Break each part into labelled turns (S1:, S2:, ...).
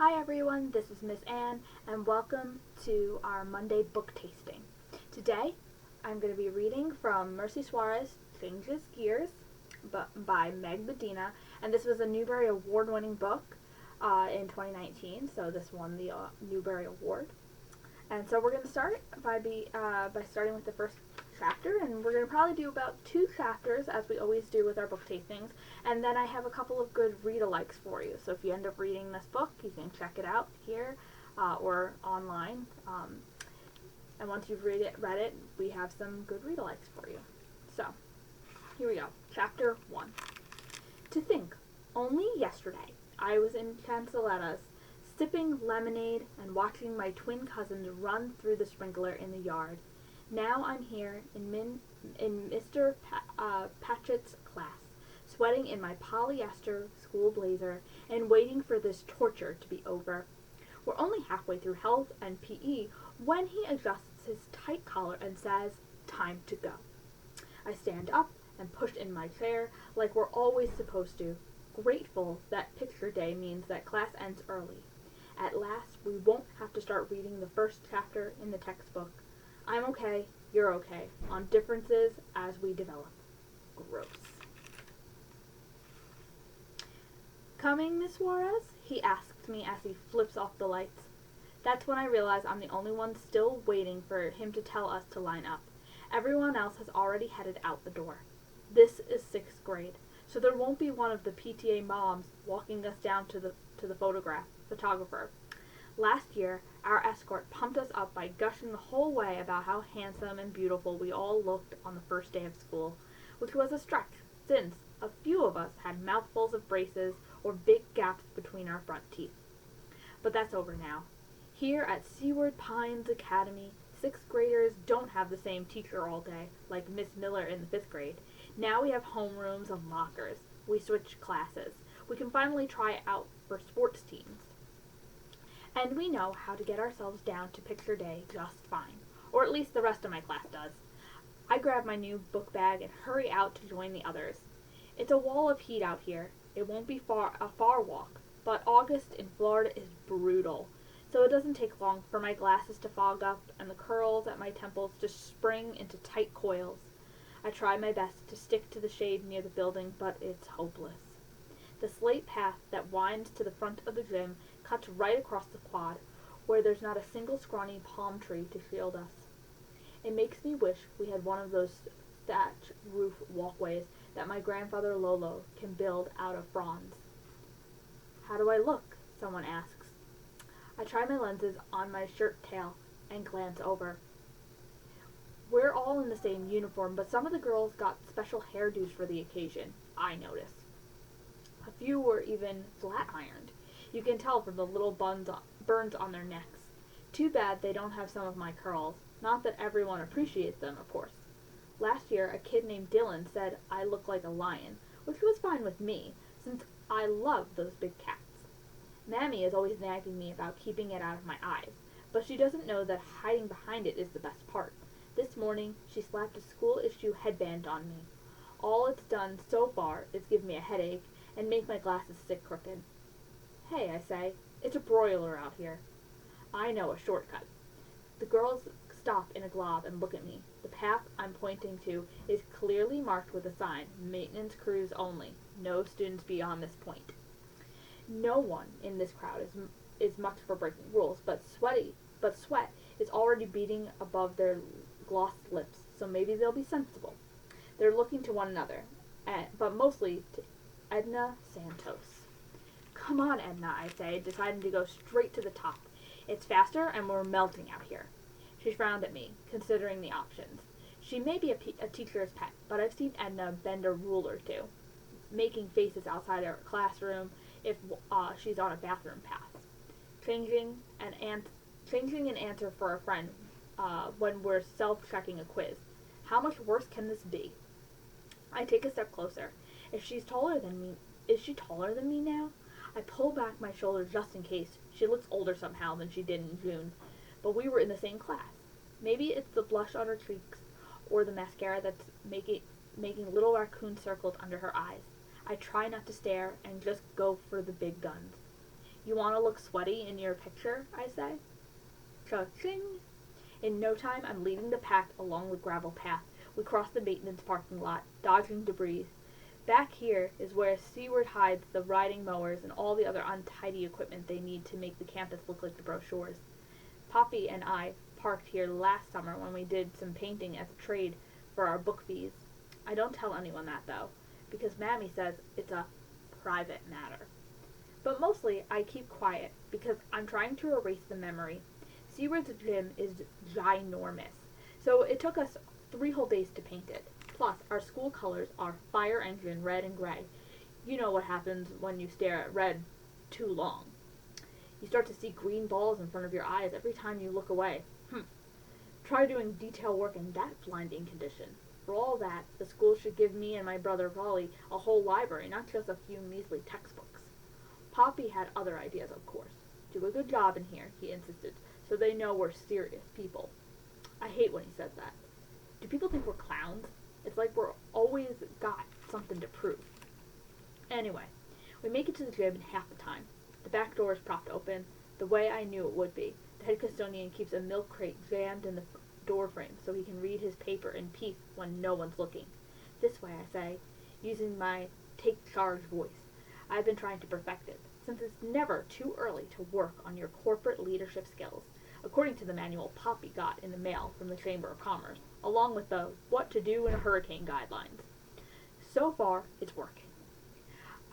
S1: Hi everyone, this is Miss Anne, and welcome to our Monday book tasting. Today, I'm going to be reading from Merci Suarez Changes Gears by Meg Medina, and this was a Newbery Award-winning book in 2019, so this won the Newbery Award. And so we're going to start by starting with the first chapter, and we're going to probably do about 2 chapters, as we always do with our book tastings, and then I have a couple of good read-alikes for you. So if you end up reading this book, you can check it out here or online. And once you've read it, we have some good read-alikes for you. So, here we go. Chapter 1. To think, only yesterday I was in Cancelladas, sipping lemonade and watching my twin cousins run through the sprinkler in the yard. Now I'm here in Mr. Patchett's class, sweating in my polyester school blazer and waiting for this torture to be over. We're only halfway through health and PE when he adjusts his tight collar and says, "Time to go." I stand up and push in my chair like we're always supposed to, grateful that picture day means that class ends early. At last, we won't have to start reading the first chapter in the textbook. I'm okay, you're okay, on differences as we develop. Gross. Coming, Miss Suarez? He asks me as he flips off the lights. That's when I realize I'm the only one still waiting for him to tell us to line up. Everyone else has already headed out the door. This is 6th grade, so there won't be one of the PTA moms walking us down to the photographer. Last year, our escort pumped us up by gushing the whole way about how handsome and beautiful we all looked on the first day of school, which was a stretch, since a few of us had mouthfuls of braces or big gaps between our front teeth. But that's over now. Here at Seaward Pines Academy, 6th graders don't have the same teacher all day, like Miss Miller in the 5th grade. Now we have homerooms and lockers. We switch classes. We can finally try out for sports teams. And we know how to get ourselves down to picture day just fine. Or at least the rest of my class does. I grab my new book bag and hurry out to join the others. It's a wall of heat out here. It won't be a far walk, but August in Florida is brutal. So it doesn't take long for my glasses to fog up and the curls at my temples to spring into tight coils. I try my best to stick to the shade near the building, but it's hopeless. The slate path that winds to the front of the gym cuts right across the quad, where there's not a single scrawny palm tree to shield us. It makes me wish we had one of those thatch roof walkways that my grandfather Lolo can build out of bronze. How do I look? Someone asks. I try my lenses on my shirt tail and glance over. We're all in the same uniform, but some of the girls got special hairdos for the occasion, I notice. A few were even flat-ironed. You can tell from the little burns on their necks. Too bad they don't have some of my curls. Not that everyone appreciates them, of course. Last year, a kid named Dylan said I look like a lion, which was fine with me, since I love those big cats. Mammy is always nagging me about keeping it out of my eyes, but she doesn't know that hiding behind it is the best part. This morning, she slapped a school-issue headband on me. All it's done so far is give me a headache and make my glasses sit crooked. Hey, I say, it's a broiler out here. I know a shortcut. The girls stop in a glob and look at me. The path I'm pointing to is clearly marked with a sign, maintenance crews only, no students beyond this point. No one in this crowd is much for breaking rules, but sweat is already beating above their glossed lips, so maybe they'll be sensible. They're looking to one another, but mostly to Edna Santos. Come on, Edna, I say, deciding to go straight to the top. It's faster and we're melting out here. She frowned at me, considering the options. She may be a teacher's pet, but I've seen Edna bend a ruler too, making faces outside her classroom if she's on a bathroom pass. Changing an answer for a friend when we're self-checking a quiz. How much worse can this be? I take a step closer. Is she taller than me now? I pull back my shoulder just in case. She looks older somehow than she did in June, but we were in the same class. Maybe it's the blush on her cheeks or the mascara that's making little raccoon circles under her eyes. I try not to stare and just go for the big guns. You want to look sweaty in your picture, I say. Cha-ching! In no time, I'm leading the pack along the gravel path. We cross the maintenance parking lot, dodging debris. Back here is where Seward hides the riding mowers and all the other untidy equipment they need to make the campus look like the brochures. Poppy and I parked here last summer when we did some painting as a trade for our book fees. I don't tell anyone that, though, because Mammy says it's a private matter. But mostly, I keep quiet because I'm trying to erase the memory. Seward's gym is ginormous, so it took us 3 whole days to paint it. Plus, our school colors are fire engine red and gray. You know what happens when you stare at red too long. You start to see green balls in front of your eyes every time you look away. Try doing detail work in that blinding condition. For all that, the school should give me and my brother Raleigh a whole library, not just a few measly textbooks. Poppy had other ideas, of course. Do a good job in here, he insisted, so they know we're serious people. I hate when he says that. Do people think we're clowns? It's like we're always got something to prove. Anyway, we make it to the gym in half the time. The back door is propped open, the way I knew it would be. The head custodian keeps a milk crate jammed in the door frame so he can read his paper in peace when no one's looking. This way, I say, using my take charge voice. I've been trying to perfect it, since it's never too early to work on your corporate leadership skills, according to the manual Poppy got in the mail from the Chamber of Commerce, along with the What to Do in a Hurricane guidelines. So far, it's working.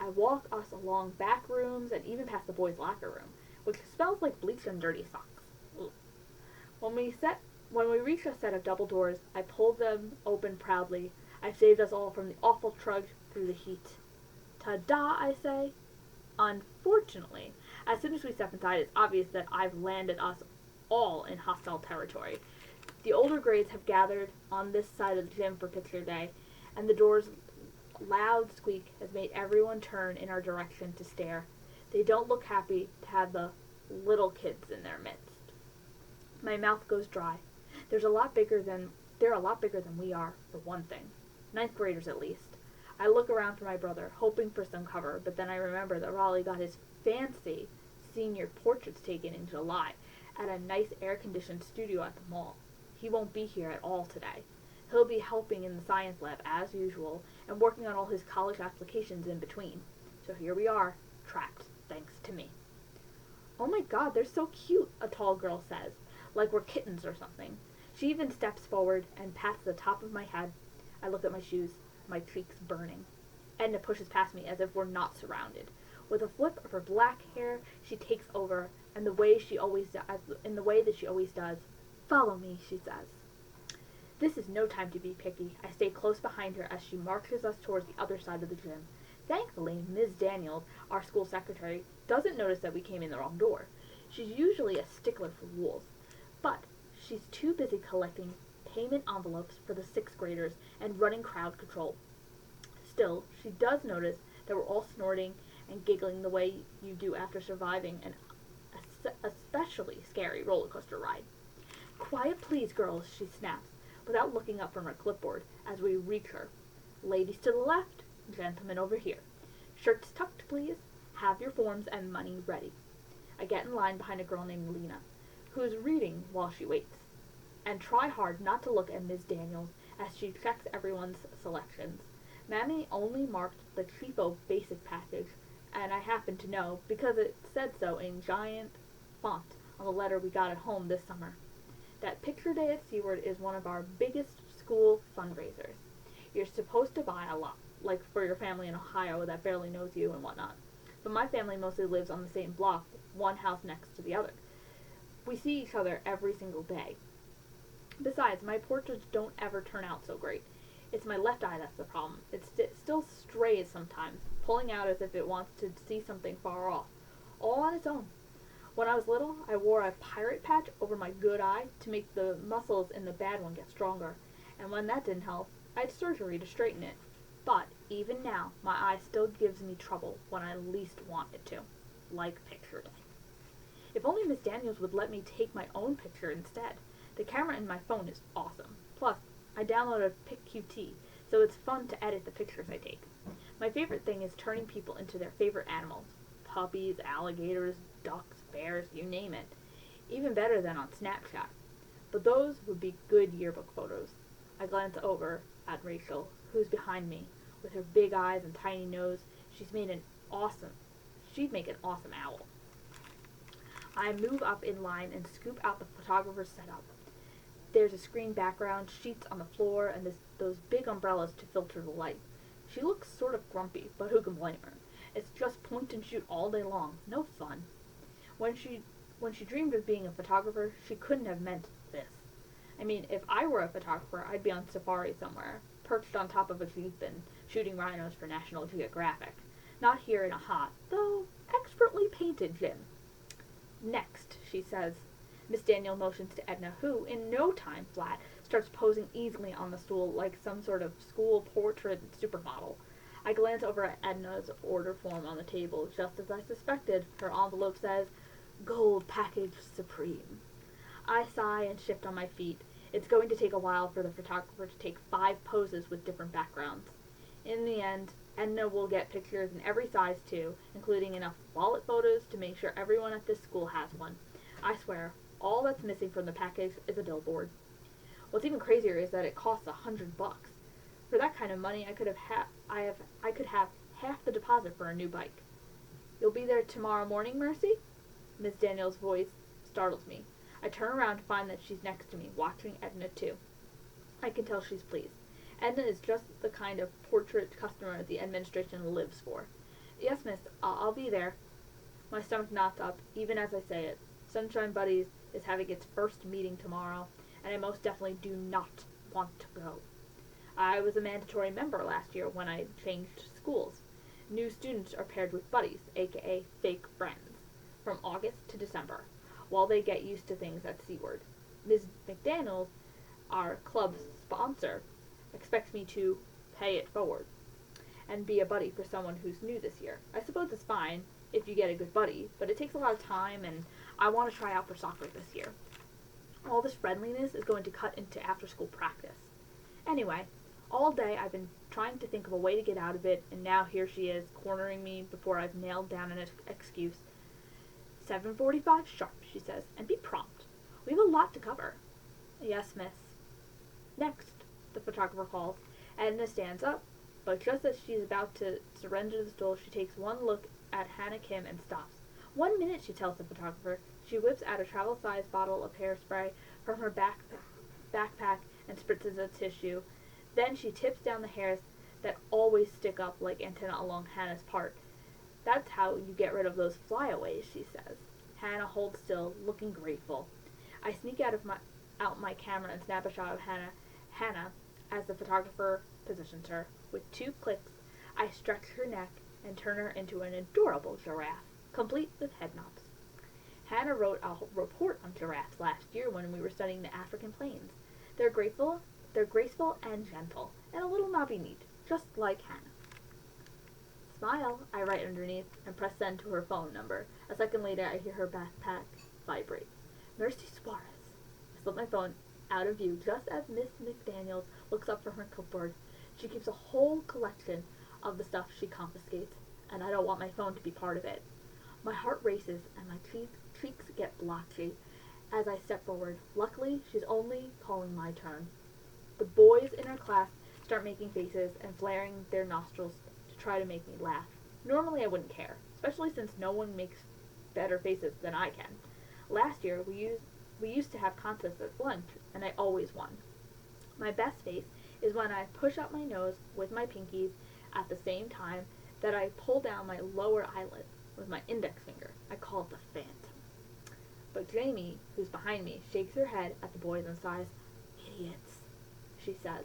S1: I walk us along back rooms and even past the boys' locker room, which smells like bleach and dirty socks. Ugh. When we reach a set of double doors, I pull them open proudly. I've saved us all from the awful trudge through the heat. Ta-da, I say. Unfortunately, as soon as we step inside, it's obvious that I've landed us all in hostile territory. The older grades have gathered on this side of the gym for picture day, and the door's loud squeak has made everyone turn in our direction to stare. They don't look happy to have the little kids in their midst. My mouth goes dry. They're a lot bigger than we are, for one thing. 9th graders, at least. I look around for my brother, hoping for some cover, but then I remember that Raleigh got his fancy senior portraits taken in July at a nice air-conditioned studio at the mall. He won't be here at all today. He'll be helping in the science lab, as usual, and working on all his college applications in between. So here we are, trapped, thanks to me. Oh my God, they're so cute, a tall girl says, like we're kittens or something. She even steps forward and pats the top of my head. I look at my shoes, my cheeks burning. Edna pushes past me as if we're not surrounded. With a flip of her black hair, she takes over, and in the way that she always does. Follow me, she says. This is no time to be picky. I stay close behind her as she marches us towards the other side of the gym. Thankfully, Ms. Daniels, our school secretary, doesn't notice that we came in the wrong door. She's usually a stickler for rules, but she's too busy collecting payment envelopes for the 6th graders and running crowd control. Still, she does notice that we're all snorting and giggling the way you do after surviving an especially scary roller coaster ride. Quiet please, girls, she snaps, without looking up from her clipboard as we reach her. Ladies to the left, gentlemen over here. Shirts tucked, please. Have your forms and money ready. I get in line behind a girl named Lena, who is reading while she waits, and try hard not to look at Ms. Daniels as she checks everyone's selections. Mammy only marked the cheapo basic package, and I happen to know because it said so in giant font on the letter we got at home this summer. That picture day at Seward is one of our biggest school fundraisers. You're supposed to buy a lot, like for your family in Ohio that barely knows you and whatnot. But my family mostly lives on the same block, one house next to the other. We see each other every single day. Besides, my portraits don't ever turn out so great. It's my left eye that's the problem. It still strays sometimes, pulling out as if it wants to see something far off, all on its own. When I was little, I wore a pirate patch over my good eye to make the muscles in the bad one get stronger, and when that didn't help, I had surgery to straighten it. But even now, my eye still gives me trouble when I least want it to, like picture day. If only Miss Daniels would let me take my own picture instead. The camera in my phone is awesome. Plus, I downloaded PicQT, so it's fun to edit the pictures I take. My favorite thing is turning people into their favorite animals. puppies, alligators, ducks, bears, you name it. Even better than on Snapchat. But those would be good yearbook photos. I glance over at Rachel, who's behind me. With her big eyes and tiny nose, she'd make an awesome owl. I move up in line and scoop out the photographer's setup. There's a screen background, sheets on the floor, and those big umbrellas to filter the light. She looks sort of grumpy, but who can blame her? It's just point and shoot all day long. No fun. When she dreamed of being a photographer, she couldn't have meant this. I mean, if I were a photographer, I'd be on safari somewhere, perched on top of a jeep and shooting rhinos for National Geographic. Not here in a hot, though expertly painted gym. Next, she says. Miss Daniel motions to Edna, who, in no time flat, starts posing easily on the stool like some sort of school portrait supermodel. I glance over at Edna's order form on the table. Just as I suspected, her envelope says, Gold Package Supreme. I sigh and shift on my feet. It's going to take a while for the photographer to take 5 poses with different backgrounds. In the end, Edna will get pictures in every size too, including enough wallet photos to make sure everyone at this school has one. I swear, all that's missing from the package is a billboard. What's even crazier is that it costs $100. For that kind of money, I could have half the deposit for a new bike. You'll be there tomorrow morning, Mercy? Miss Daniel's voice startles me. I turn around to find that she's next to me, watching Edna too. I can tell she's pleased. Edna is just the kind of portrait customer the administration lives for. Yes, miss, I'll be there. My stomach knots up, even as I say it. Sunshine Buddies is having its first meeting tomorrow, and I most definitely do not want to go. I was a mandatory member last year when I changed schools. New students are paired with buddies, aka fake friends, from August to December, while they get used to things at Seaward. Ms. McDaniel, our club's sponsor, expects me to pay it forward and be a buddy for someone who's new this year. I suppose it's fine if you get a good buddy, but it takes a lot of time, and I want to try out for soccer this year. All this friendliness is going to cut into after-school practice. Anyway, all day I've been trying to think of a way to get out of it, and now here she is, cornering me before I've nailed down an excuse. 7:45 sharp, she says, and be prompt. We have a lot to cover. Yes, miss. Next, the photographer calls. Edna stands up, but just as she's about to surrender the stool, she takes one look at Hannah Kim and stops. 1 minute, she tells the photographer. She whips out a travel-sized bottle of hairspray from her backpack and spritzes a tissue. Then she tips down the hairs that always stick up like antenna along Hannah's part. That's how you get rid of those flyaways, she says. Hannah holds still, looking grateful. I sneak out my camera and snap a shot of Hannah as the photographer positions her. With 2 clicks, I stretch her neck and turn her into an adorable giraffe, complete with head knobs. Hannah wrote a report on giraffes last year when we were studying the African plains. They're graceful and gentle, and a little knobby neat, just like Hannah. Smile, I write underneath, and press send to her phone number. A second later, I hear her backpack vibrate. Merci Suarez. I slip my phone out of view just as Miss McDaniels looks up from her clipboard. She keeps a whole collection of the stuff she confiscates, and I don't want my phone to be part of it. My heart races, and my cheeks get blotchy as I step forward. Luckily, she's only calling my turn. The boys in our class start making faces and flaring their nostrils to try to make me laugh. Normally I wouldn't care, especially since no one makes better faces than I can. Last year, we used to have contests at lunch, and I always won. My best face is when I push up my nose with my pinkies at the same time that I pull down my lower eyelid with my index finger. I call it the phantom. But Jamie, who's behind me, shakes her head at the boys and sighs. Idiots, she says.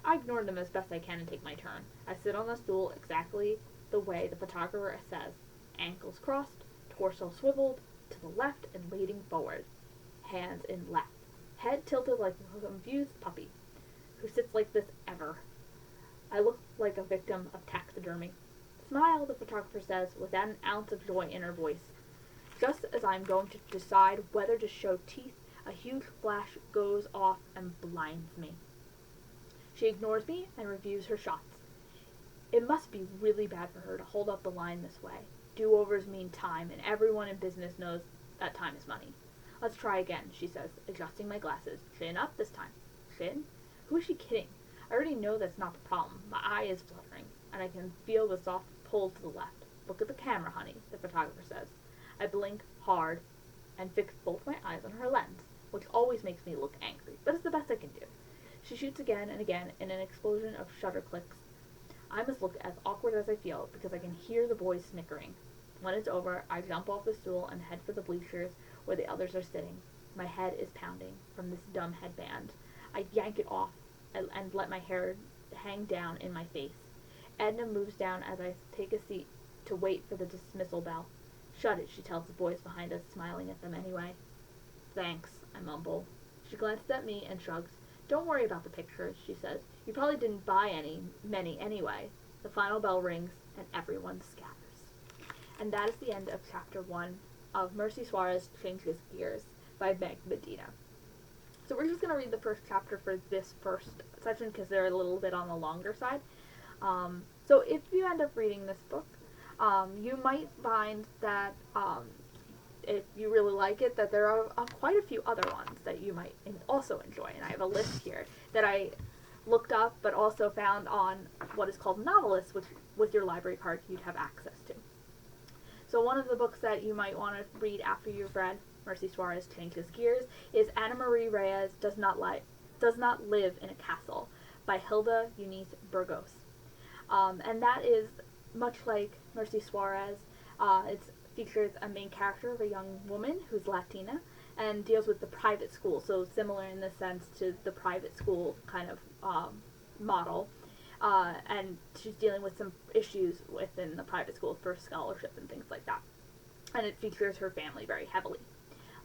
S1: I ignore them as best I can and take my turn. I sit on the stool exactly the way the photographer says. Ankles crossed, torso swiveled to the left and leaning forward. Hands in left. Head tilted like a confused puppy. Who sits like this ever? I look like a victim of taxidermy. Smile, the photographer says, without an ounce of joy in her voice. Just as I'm going to decide whether to show teeth, a huge flash goes off and blinds me. She ignores me and reviews her shots. It must be really bad for her to hold up the line this way. Do-overs mean time, and everyone in business knows that time is money. Let's try again, she says, adjusting my glasses. Chin up this time. Chin? Who is she kidding? I already know that's not the problem. My eye is fluttering, and I can feel the soft pull to the left. Look at the camera, honey, the photographer says. I blink hard and fix both my eyes on her lens, which always makes me look angry, but it's the best I can do. She shoots again and again in an explosion of shutter clicks. I must look as awkward as I feel because I can hear the boys snickering. When it's over, I jump off the stool and head for the bleachers where the others are sitting. My head is pounding from this dumb headband. I yank it off and let my hair hang down in my face. Edna moves down as I take a seat to wait for the dismissal bell. Shut it, she tells the boys behind us, smiling at them anyway. Thanks, I mumble. She glances at me and shrugs. Don't worry about the pictures, she says. You probably didn't buy many anyway. The final bell rings and everyone scatters. And that is the end of chapter 1 of Merci Suarez Changes Gears by Meg Medina. So we're just going to read the first chapter for this first section because they're a little bit on the longer side. So if you end up reading this book, you might find that if you really like it, that there are quite a few other ones that you might also enjoy. And I have a list here that I looked up but also found on what is called Novelist, which with your library card you'd have access to. So one of the books that you might want to read after you've read Merci Suarez Changes Gears is Anna Marie Reyes Does Not Live in a Castle by Hilda Eunice Burgos. And that is much like Merci Suarez. It features a main character of a young woman who's Latina and deals with the private school, so similar in the sense to the private school kind of model. And she's dealing with some issues within the private school for scholarship and things like that. And it features her family very heavily.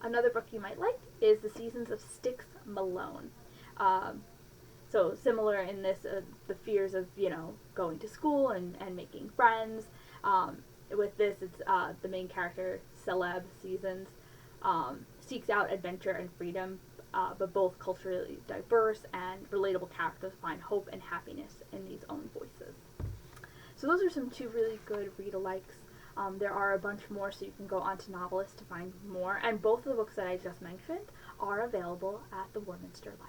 S1: Another book you might like is The Seasons of Styx, Malone. So similar in this, the fears of, going to school and making friends. With this, it's the main character, Celeb Seasons, seeks out adventure and freedom, but both culturally diverse and relatable characters find hope and happiness in these own voices. So those are some 2 really good read-alikes. There are a bunch more, so you can go onto Novelist to find more, and both of the books that I just mentioned are available at the Warminster Library.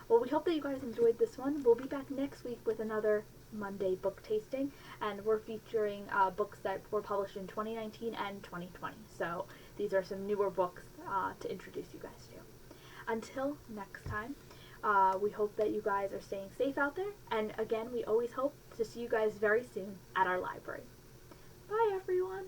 S1: Well, we hope that you guys enjoyed this one. We'll be back next week with another Monday book tasting, and we're featuring books that were published in 2019 and 2020. So these are some newer books to introduce you guys to. Until next time, we hope that you guys are staying safe out there, and again, we always hope to see you guys very soon at our library. Bye, everyone!